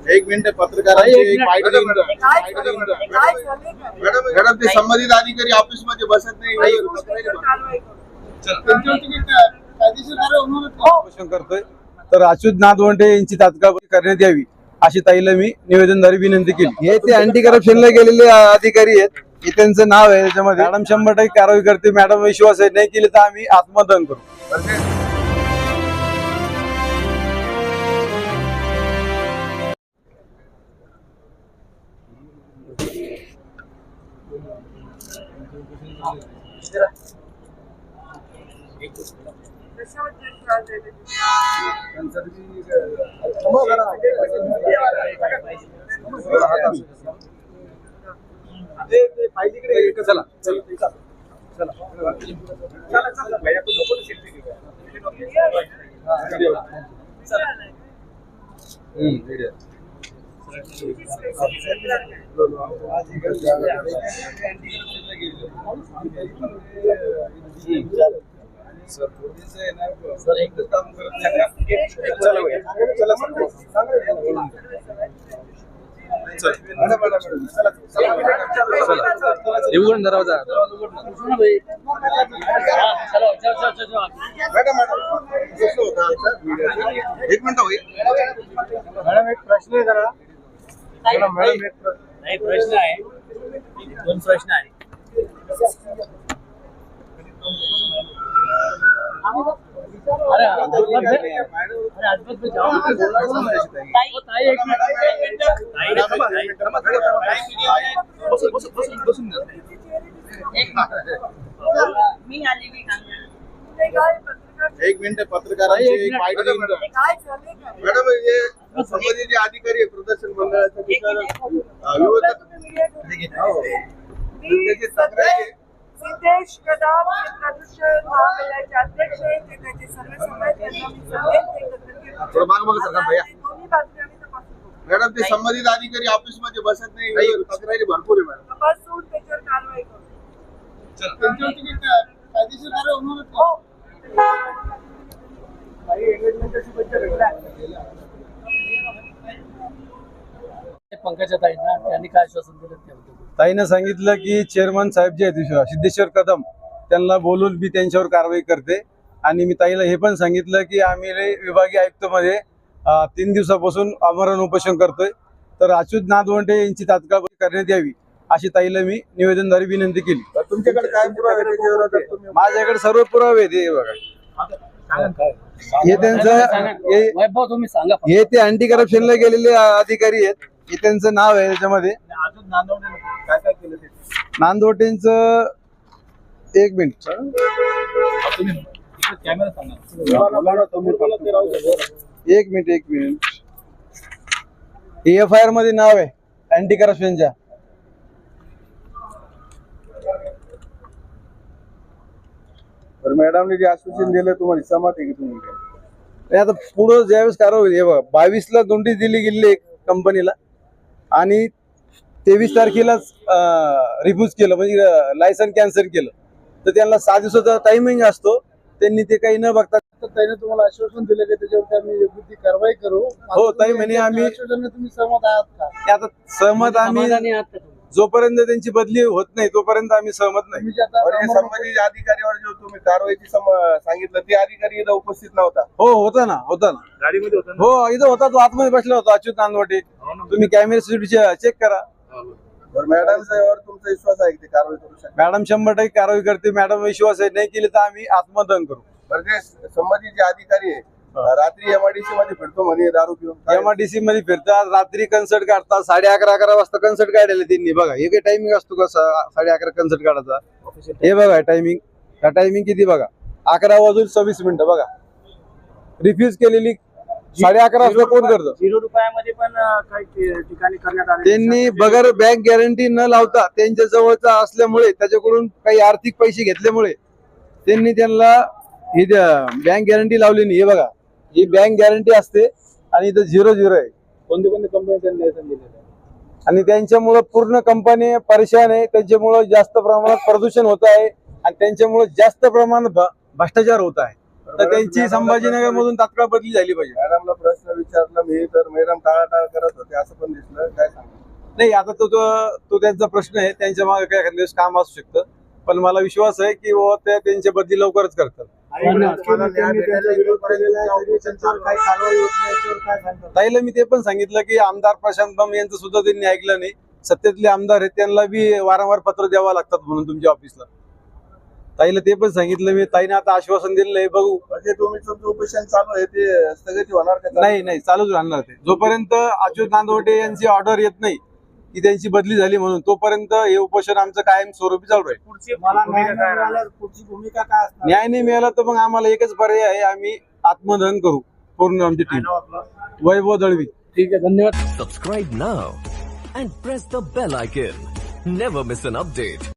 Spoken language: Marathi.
एक मिनिट पत्रकारांची मॅडम ते संबंधित अधिकारी ऑफिस मध्ये बसत नाही करतोय तर अच्युत नादवंडे यांची तात्काळ करण्यात यावी अशी ताईला मी निवेदनद्वारे विनंती केली। हे ते अँटी करप्शनला गेलेले अधिकारी आहेत, हे त्यांचं नाव आहे त्याच्यामध्ये। मॅडम 100% कारवाई करते, मॅडम विश्वास आहे, नाही केली तर आम्ही आत्मदहन करू। एक मिनिट होईल मॅडम एक प्रश्न आहे जरा नाही प्रश्न आहे, दोन प्रश्न आहे। एक मिनिट पत्रकारांची मॅडम हे संबंधित जे अधिकारी आहे प्रदर्शन सिद्धेश कदम हे प्रदूषण महामंडळाचे अध्यक्ष आहेत, ते त्याचे सर्व समाज यांना मी सांगेन ते एकत्र दोन्ही बाजूने आम्ही तपासून मॅडम ते संबंधित अधिकारी ऑफिस मध्ये बसत नाही, तक्रारी भरपूर आहे मॅडम। तपासून त्याच्यावर कारवाई करू। पंकजाताईंना त्यांनी काय आश्वासन दिलं? ताईनं सांगितलं की चेअरमन साहेब जे आहेत सिद्धेश्वर कदम त्यांना बोलून मी त्यांच्यावर कारवाई करते। आणि मी ताईला हे पण सांगितलं की आम्ही विभागीय आयुक्त मध्ये 3 दिवसापासून आमरण उपोषण करतोय, तर अच्युत नादवंडे यांची तात्काळ करण्यात यावी अशी ताईला मी निवेदनद्वारे विनंती केली। तुमच्याकडे काय पुरावे? माझ्याकडे सर्व पुरावे आहेत, हे बघा हे त्यांचं वैभव तुम्ही सांगा। हे ते अँटी करप्शनला गेलेले अधिकारी आहेत, हे त्यांचं नाव आहे त्याच्यामध्ये। काय काय केलं ते? नांदवटेंचं एक मिनिट कॅमेरा सांगा। एक मिनिट EFIR मध्ये नाव आहे अँटी करप्शनच्या। तर मॅडमने जे आश्वासन दिलं तुम्हाला सहमत आहे की तुम्ही? आता पुढे ज्यावेळेस कारवाई होईल, 22 ला नोटीस दिली गेली कंपनीला आणि 23 तारखेलाच रिफ्यूज केलं, म्हणजे लायसन कॅन्सल केलं, तर त्यांना 6 दिवसाचा टायमिंग असतो, त्यांनी ते काही न बघता ताईने तुम्हाला आश्वासन दिलं की त्याच्यावर आम्ही योग्य ती कारवाई करू। हो ताई म्हणे आम्ही आश्वासनाने तुम्ही सहमत आहात का? आता सहमत आम्ही जोपर्यंत त्यांची बदली होत नाही तोपर्यंत आम्ही सहमत नाही। संबंधित अधिकाऱ्यावर जो तुम्ही कारवाईची सांगितलं ते अधिकारी इथं उपस्थित नव्हता? हो होता ना गाडीमध्ये होता? हो इथं होता, तो आतमध्ये बसला होता अच्युत नांदवटे। तुम्ही कॅमेरा सीसीटीव्ही चेक करा। मॅडम साहेबांवर तुमचा विश्वास आहे की ते कारवाई करू शकतात? मॅडम 100% कारवाई करते, मॅडम विश्वास आहे, नाही केली तर आम्ही आत्मदहन करू। म्हणजे संबंधित जे अधिकारी आहे रात्री MIDC मध्ये फिरतो म्हणे दारू पिऊन, MIDC मध्ये फिरतात, रात्री कन्सर्ट काढतात, 11:30 वाजता कन्सर्ट काढायला त्यांनी। बघा हे काही टायमिंग असतो का 11:30 कन्सर्ट काढायचा? हे बघा टायमिंग, हा टायमिंग किती बघा, 11:26 बघा। रिफ्यूज केलेली 11:30 वाजता कोण करतं? 0 रुपयामध्ये पण काही ठिकाणी करण्यात आले। त्यांनी बगर बँक गॅरंटी न लावता त्यांच्या जवळचा असल्यामुळे, त्याच्याकडून काही आर्थिक पैसे घेतल्यामुळे त्यांनी त्यांना ही बँक गॅरंटी लावली नाही। हे बघा ही बँक गॅरंटी असते आणि इथं 0-0 आहे। कोणती कंपनी त्यांनी लायसन दिलेलं आहे आणि त्यांच्यामुळे पूर्ण कंपनी परेशान आहे, त्यांच्यामुळे जास्त प्रमाणात प्रदूषण होत आहे आणि त्यांच्यामुळे जास्त प्रमाणात भ्रष्टाचार होत आहे। तर त्यांची संभाजीनगर मधून तात्काळ बदली झाली पाहिजे। मॅडमला प्रश्न विचारला मी तर मॅडम टाळाटाळ करत होते। नाही, आता तो त्यांचा प्रश्न आहे, त्यांच्या मागे काय एखाद्या दिवस काम असू शकतं, पण मला विश्वास आहे की बाबा ते त्यांच्या बदली लवकरच करतात. ताईला मी ते पण सांगितलं की आमदार प्रशांत बंब यांचं सुद्धा त्यांनी ऐकलं नाही. सत्तेतले आमदार आहेत, त्यांना बी वारंवार पत्र द्यावं लागतात म्हणून तुमच्या ऑफिसला. ताईला ते पण सांगितलं मी. ताईने आता आश्वासन दिलेलं आहे, बघू. म्हणजे तुमचं उपोषण चालू आहे ते स्थगित होणार का? नाही, चालूच राहणार ते. जोपर्यंत अच्युत नांदवटे यांची ऑर्डर येत नाही की त्यांची बदली झाली म्हणून, तोपर्यंत हे उपोषण आमचं कायम स्वरूपी चालू आहे. पुढची भूमिका काय असणार? न्याय नाही मिळाला तर मग आम्हाला एकच पर्याय आहे, आम्ही आत्मदहन करू पूर्ण आमची टीम. वैभव दळवी. ठीक आहे, धन्यवाद. Subscribe now and press the bell icon. Never miss an update.